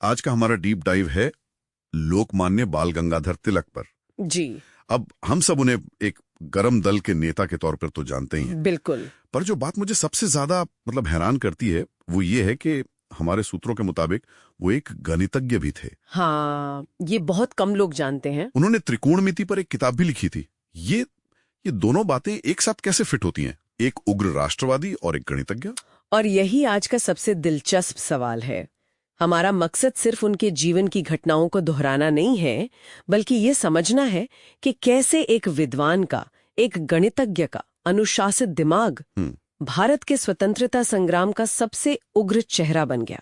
आज का हमारा डीप डाइव है लोकमान्य बाल गंगाधर तिलक पर। जी अब हम सब उन्हें एक गरम दल के नेता के तौर पर तो जानते ही हैं, बिल्कुल। पर जो बात मुझे सबसे ज्यादा हैरान करती है वो ये है कि हमारे सूत्रों के मुताबिक वो एक गणितज्ञ भी थे। हाँ, ये बहुत कम लोग जानते हैं। उन्होंने त्रिकोणमिति पर एक किताब भी लिखी थी। ये दोनों बातें एक साथ कैसे फिट होती हैं, एक उग्र राष्ट्रवादी और एक गणितज्ञ? और यही आज का सबसे दिलचस्प सवाल है। हमारा मकसद सिर्फ उनके जीवन की घटनाओं को दोहराना नहीं है, बल्कि ये समझना है कि कैसे एक विद्वान का, एक गणितज्ञ का अनुशासित दिमाग भारत के स्वतंत्रता संग्राम का सबसे उग्र चेहरा बन गया।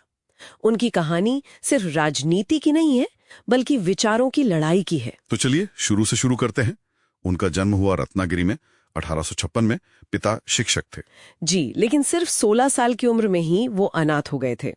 उनकी कहानी सिर्फ राजनीति की नहीं है, बल्कि विचारों की लड़ाई की है। तो चलिए शुरू से शुरू करते हैं। उनका जन्म हुआ रत्नागिरी में 1856 में। पिता शिक्षक थे। जी, लेकिन सिर्फ 16 साल की उम्र में ही वो अनाथ हो गए थे।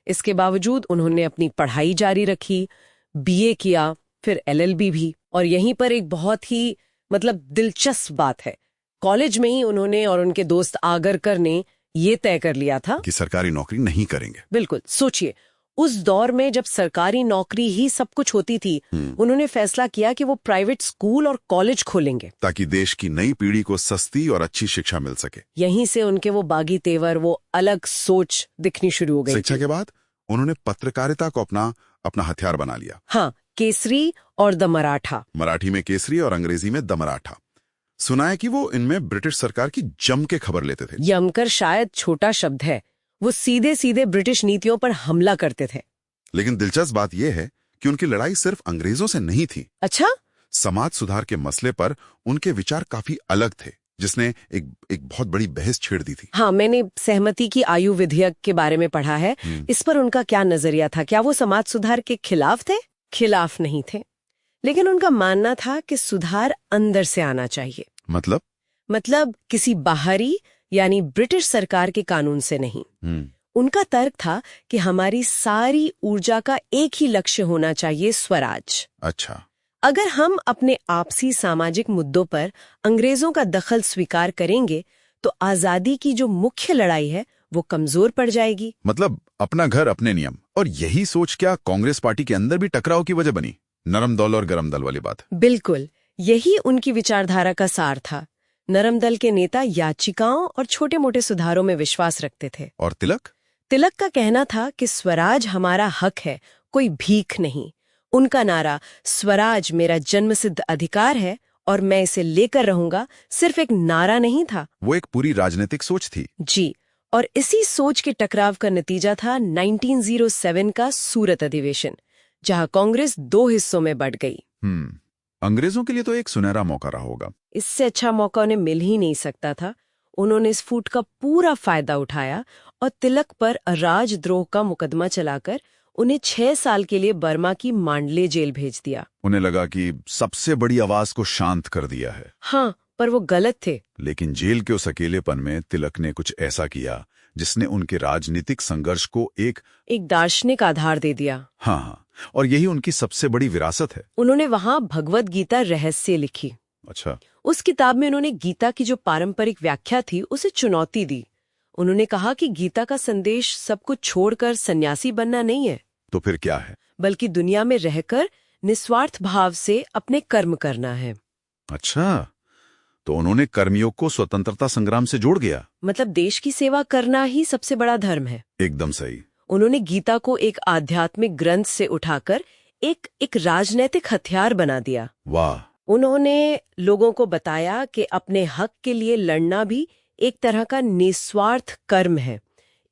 इसके बावजूद उन्होंने अपनी पढ़ाई जारी रखी, बीए किया, फिर एलएलबी भी। और यहीं पर एक बहुत ही दिलचस्प बात है, कॉलेज में ही उन्होंने और उनके दोस्त आगरकर ने ये तय कर लिया था कि सरकारी नौकरी नहीं करेंगे। बिल्कुल, सोचिए, उस दौर में जब सरकारी नौकरी ही सब कुछ होती थी, उन्होंने फैसला किया कि वो प्राइवेट स्कूल और कॉलेज खोलेंगे ताकि देश की नई पीढ़ी को सस्ती और अच्छी शिक्षा मिल सके। यहीं से उनके वो बागी तेवर, वो अलग सोच दिखनी शुरू हो गई। शिक्षा के बाद उन्होंने पत्रकारिता को अपना हथियार बना लिया। हाँ, केसरी और द मराठा। मराठी में केसरी और अंग्रेजी में द मराठा। सुना है कि वो इनमें ब्रिटिश सरकार की जम के खबर लेते थे। जमकर शायद छोटा शब्द है, वो सीधे सीधे ब्रिटिश नीतियों पर हमला करते थे। लेकिन दिलचस्प बात यह है कि उनकी लड़ाई सिर्फ अंग्रेजों से नहीं थी। अच्छा? समाज सुधार के मसले पर उनके विचार काफी अलग थे, जिसने एक बहुत बड़ी बहस छेड़ दी थी। हाँ, मैंने सहमति की आयु विधेयक के बारे में पढ़ा है। इस पर उनका क्या नजरिया था? क्या वो समाज सुधार के खिलाफ थे? खिलाफ नहीं थे, लेकिन उनका मानना था कि सुधार अंदर से आना चाहिए। मतलब किसी बाहरी यानी ब्रिटिश सरकार के कानून से नहीं। उनका तर्क था कि हमारी सारी ऊर्जा का एक ही लक्ष्य होना चाहिए, स्वराज। अच्छा। अगर हम अपने आपसी सामाजिक मुद्दों पर अंग्रेजों का दखल स्वीकार करेंगे तो आजादी की जो मुख्य लड़ाई है वो कमजोर पड़ जाएगी। मतलब अपना घर अपने नियम। और यही सोच क्या कांग्रेस पार्टी के अंदर भी टकराव की वजह बनी? नरम दल और गरम दल वाली बात। बिल्कुल, यही उनकी विचारधारा का सार था। नरम दल के नेता याचिकाओं और छोटे मोटे सुधारों में विश्वास रखते थे। और तिलक का कहना था कि स्वराज हमारा हक है, कोई भीख नहीं। उनका नारा स्वराज मेरा जन्मसिद्ध अधिकार है और मैं इसे लेकर रहूंगा सिर्फ एक नारा नहीं था, वो एक पूरी राजनीतिक सोच थी। जी, और इसी सोच के टकराव का नतीजा था 1907 का सूरत अधिवेशन, जहां कांग्रेस 2 हिस्सों में बंट गई। अंग्रेजों के लिए तो एक सुनहरा मौका रहा होगा। इससे अच्छा मौका उन्हें मिल ही नहीं सकता था। उन्होंने इस फूट का पूरा फायदा उठाया और तिलक पर राजद्रोह का मुकदमा चलाकर उन्हें 6 साल के लिए बर्मा की मांडले जेल भेज दिया। उन्हें लगा कि सबसे बड़ी आवाज को शांत कर दिया है। हाँ, पर वो गलत थे। लेकिन जेल के उस अकेलेपन में तिलक ने कुछ ऐसा किया जिसने उनके राजनीतिक संघर्ष को एक दार्शनिक आधार दे दिया। हाँ, और यही उनकी सबसे बड़ी विरासत है। उन्होंने वहां भगवद गीता रहस्य लिखी। अच्छा। उस किताब में उन्होंने गीता की जो पारंपरिक व्याख्या थी उसे चुनौती दी। उन्होंने कहा कि गीता का संदेश सब कुछ छोड़कर सन्यासी बनना नहीं है। तो फिर क्या है? बल्कि दुनिया में रहकर निस्वार्थ भाव से अपने कर्म करना है। अच्छा, तो उन्होंने कर्मयोग को स्वतंत्रता संग्राम से जोड़ गया। मतलब देश की सेवा करना ही सबसे बड़ा धर्म है। एकदम सही। उन्होंने गीता को एक आध्यात्मिक ग्रंथ से उठाकर एक राजनैतिक हथियार बना दिया। वाह। उन्होंने लोगों को बताया कि अपने हक के लिए लड़ना भी एक तरह का निस्वार्थ कर्म है।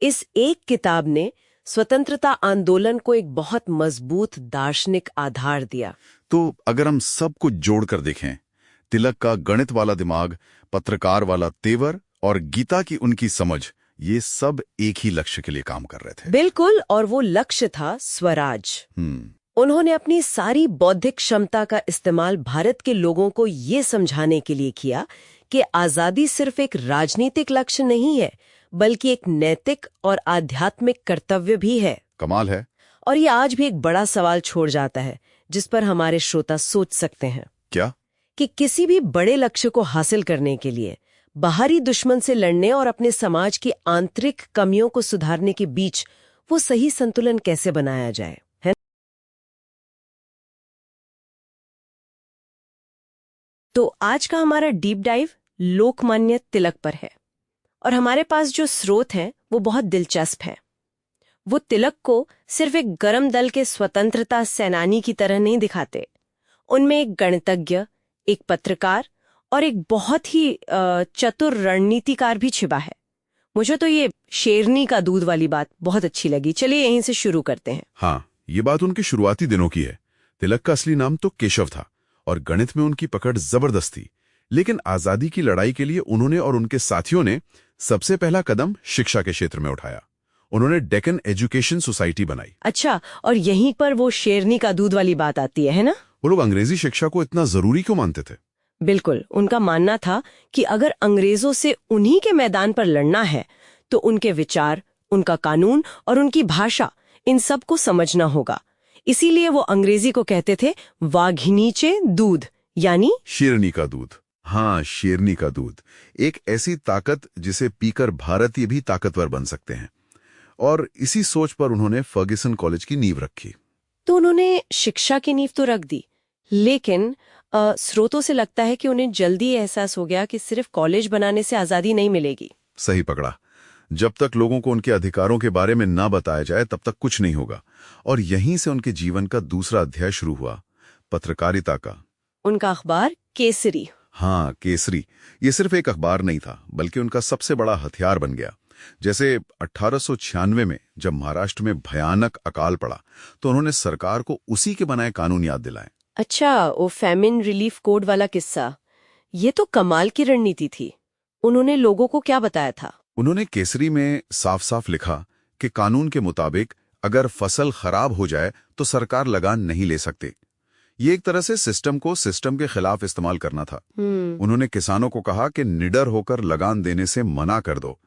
इस एक किताब ने स्वतंत्रता आंदोलन को एक बहुत मजबूत दार्शनिक आधार दिया। तो अगर हम सब कुछ जोड़कर देखें, तिलक का गणित वाला दिमाग, पत्रकार वाला तेवर और गीता की उनकी समझ, ये सब एक ही लक्ष्य के लिए काम कर रहे थे। बिल्कुल, और वो लक्ष्य था स्वराज। उन्होंने अपनी सारी बौद्धिक क्षमता का इस्तेमाल भारत के लोगों को ये समझाने के लिए किया कि आजादी सिर्फ एक राजनीतिक लक्ष्य नहीं है, बल्कि एक नैतिक और आध्यात्मिक कर्तव्य भी है। कमाल है। और ये आज भी एक बड़ा सवाल छोड़ जाता है जिस पर हमारे श्रोता सोच सकते हैं। क्या? कि किसी भी बड़े लक्ष्य को हासिल करने के लिए बाहरी दुश्मन से लड़ने और अपने समाज की आंतरिक कमियों को सुधारने के बीच वो सही संतुलन कैसे बनाया जाए, है? तो आज का हमारा डीप डाइव लोकमान्य तिलक पर है, और हमारे पास जो स्रोत हैं वो बहुत दिलचस्प हैं। वो तिलक को सिर्फ एक गरम दल के स्वतंत्रता सेनानी की तरह नहीं दिखाते। उनमें एक गणितज्ञ, एक पत्रकार और एक बहुत ही चतुर रणनीतिकार भी छिपा है। मुझे तो ये शेरनी का दूध वाली बात बहुत अच्छी लगी। चलिए यहीं से शुरू करते हैं। हाँ, ये बात उनके शुरुआती दिनों की है। तिलक का असली नाम तो केशव था और गणित में उनकी पकड़ जबरदस्त थी। लेकिन आजादी की लड़ाई के लिए उन्होंने और उनके साथियों ने सबसे पहला कदम शिक्षा के क्षेत्र में उठाया। उन्होंने डेक्कन एजुकेशन सोसाइटी बनाई। अच्छा, और यहीं पर वो शेरनी का दूध वाली बात आती है ना? वो लोग अंग्रेजी शिक्षा को इतना जरूरी क्यों मानते थे? बिल्कुल, उनका मानना था कि अगर अंग्रेजों से उन्हीं के मैदान पर लड़ना है तो उनके विचार, उनका कानून और उनकी भाषा, इन सब को समझना होगा। इसीलिए वो अंग्रेजी को कहते थे वाघिनीचे दूध, यानी शेरनी का दूध। हाँ, शेरनी का दूध, एक ऐसी ताकत जिसे पीकर भारतीय भी ताकतवर बन सकते हैं। और इसी सोच पर उन्होंने फर्ग्यूसन कॉलेज की नींव रखी। तो उन्होंने शिक्षा की नींव तो रख दी, लेकिन स्रोतों से लगता है कि उन्हें जल्दी एहसास हो गया कि सिर्फ कॉलेज बनाने से आजादी नहीं मिलेगी। सही पकड़ा। जब तक लोगों को उनके अधिकारों के बारे में ना बताया जाए तब तक कुछ नहीं होगा। और यहीं से उनके जीवन का दूसरा अध्याय शुरू हुआ, पत्रकारिता का। उनका अखबार केसरी। हाँ, केसरी। ये सिर्फ एक अखबार नहीं था, बल्कि उनका सबसे बड़ा हथियार बन गया। जैसे 1896 में जब महाराष्ट्र में भयानक अकाल पड़ा तो उन्होंने सरकार को उसी के बनाए कानून याद दिलाए। अच्छा, वो फैमिन रिलीफ कोड वाला किस्सा, ये तो कमाल की रणनीति थी। उन्होंने लोगों को क्या बताया था? उन्होंने केसरी में साफ साफ लिखा कि कानून के मुताबिक अगर फसल खराब हो जाए तो सरकार लगान नहीं ले सकती। ये एक तरह से सिस्टम को सिस्टम के खिलाफ इस्तेमाल करना था। उन्होंने किसानों को कहा कि निडर होकर लगान देने से मना कर दो।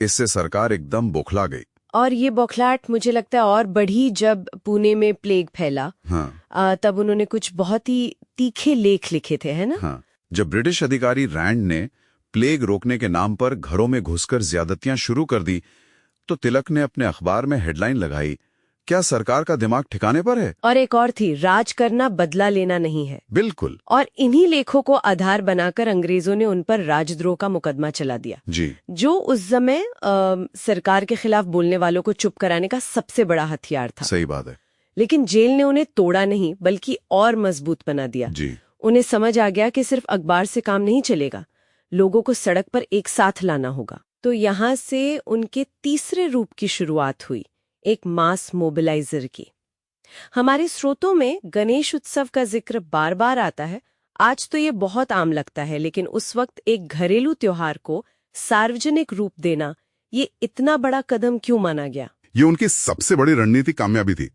इससे सरकार एकदम बौखला गई। और ये बौखलाहट मुझे लगता है और बढ़ी जब पुणे में प्लेग फैला। हाँ। तब उन्होंने कुछ बहुत ही तीखे लेख लिखे थे, है ना? हाँ, जब ब्रिटिश अधिकारी रैंड ने प्लेग रोकने के नाम पर घरों में घुसकर ज्यादतियां शुरू कर दी तो तिलक ने अपने अखबार में हेडलाइन लगाई, क्या सरकार का दिमाग ठिकाने पर है? और एक और थी, राज करना बदला लेना नहीं है। बिल्कुल। और इन्हीं लेखों को आधार बनाकर अंग्रेजों ने उन पर राजद्रोह का मुकदमा चला दिया जी, जो उस समय सरकार के खिलाफ बोलने वालों को चुप कराने का सबसे बड़ा हथियार था। सही बात है। लेकिन जेल ने उन्हें तोड़ा नहीं, बल्कि और मजबूत बना दिया। जी। उन्हें समझ आ गया कि सिर्फ अखबार से काम नहीं चलेगा, लोगों को सड़क पर एक साथ लाना होगा। तो यहाँ से उनके तीसरे रूप की शुरुआत हुई, एक मास मोबिलाइजर की। हमारे स्रोतों में गणेश उत्सव का जिक्र बार बार आता है। आज तो ये बहुत आम लगता है, लेकिन उस वक्त एक घरेलू त्योहार को सार्वजनिक रूप देना, ये इतना बड़ा कदम क्यों माना गया? ये उनकी सबसे बड़ी रणनीतिक कामयाबी थी।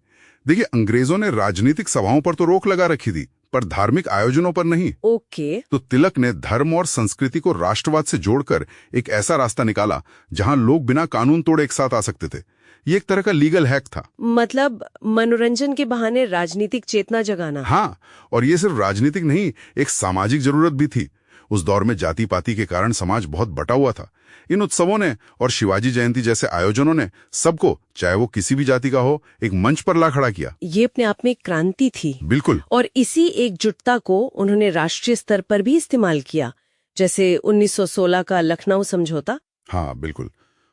देखिए, अंग्रेजों ने राजनीतिक सभाओं पर तो रोक लगा रखी थी, पर धार्मिक आयोजनों पर नहीं। ओके। तो तिलक ने धर्म और संस्कृति को राष्ट्रवाद से जोड़कर एक ऐसा रास्ता निकाला जहां लोग बिना कानून तोड़े एक साथ आ सकते थे। ये एक तरह का लीगल हैक था। मतलब मनोरंजन के बहाने राजनीतिक चेतना जगाना। हाँ, और ये सिर्फ राजनीतिक नहीं, एक सामाजिक जरूरत भी थी। उस दौर में जाति पाति के कारण समाज बहुत बटा हुआ था। इन उत्सवों ने और शिवाजी जयंती जैसे आयोजनों ने सबको, चाहे वो किसी भी जाति का हो, एक मंच पर ला खड़ा किया। ये अपने आप में एक क्रांति थी। बिल्कुल। और इसी एकजुटता को उन्होंने राष्ट्रीय स्तर पर भी इस्तेमाल किया, जैसे 1916 का लखनऊ समझौता। हाँ, बिल्कुल।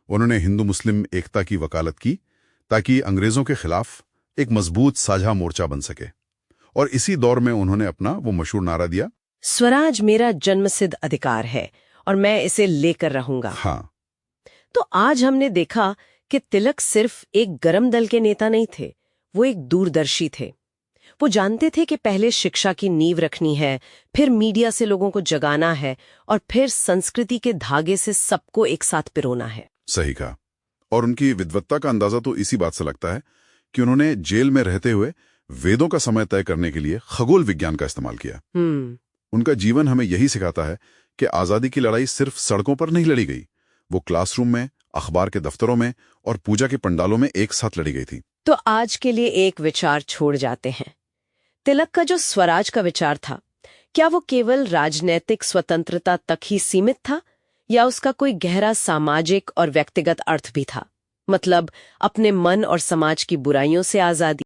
उन्होंने हिंदू मुस्लिम एकता की वकालत की ताकि अंग्रेजों के खिलाफ एक मजबूत साझा मोर्चा बन सके। और इसी दौर में उन्होंने अपना वो मशहूर नारा दिया, स्वराज मेरा जन्मसिद्ध अधिकार है और मैं इसे लेकर रहूंगा। हाँ। तो आज हमने देखा कि तिलक सिर्फ एक गरम दल के नेता नहीं थे, वो एक दूरदर्शी थे। वो जानते थे कि पहले शिक्षा की नींव रखनी है, फिर मीडिया से लोगों को जगाना है और फिर संस्कृति के धागे से सबको एक साथ पिरोना है। सही कहा। और उनकी विद्वत्ता का अंदाजा तो इसी बात से लगता है कि उन्होंने जेल में रहते हुए वेदों का समय तय करने के लिए खगोल विज्ञान का इस्तेमाल किया। उनका जीवन हमें यही सिखाता है कि आजादी की लड़ाई सिर्फ सड़कों पर नहीं लड़ी गई, वो क्लासरूम में, अखबार के दफ्तरों में और पूजा के पंडालों में एक साथ लड़ी गई थी। तो आज के लिए एक विचार छोड़ जाते हैं। तिलक का जो स्वराज का विचार था, क्या वो केवल राजनैतिक स्वतंत्रता तक ही सीमित था या उसका कोई गहरा सामाजिक और व्यक्तिगत अर्थ भी था? मतलब अपने मन और समाज की बुराइयों से आजादी।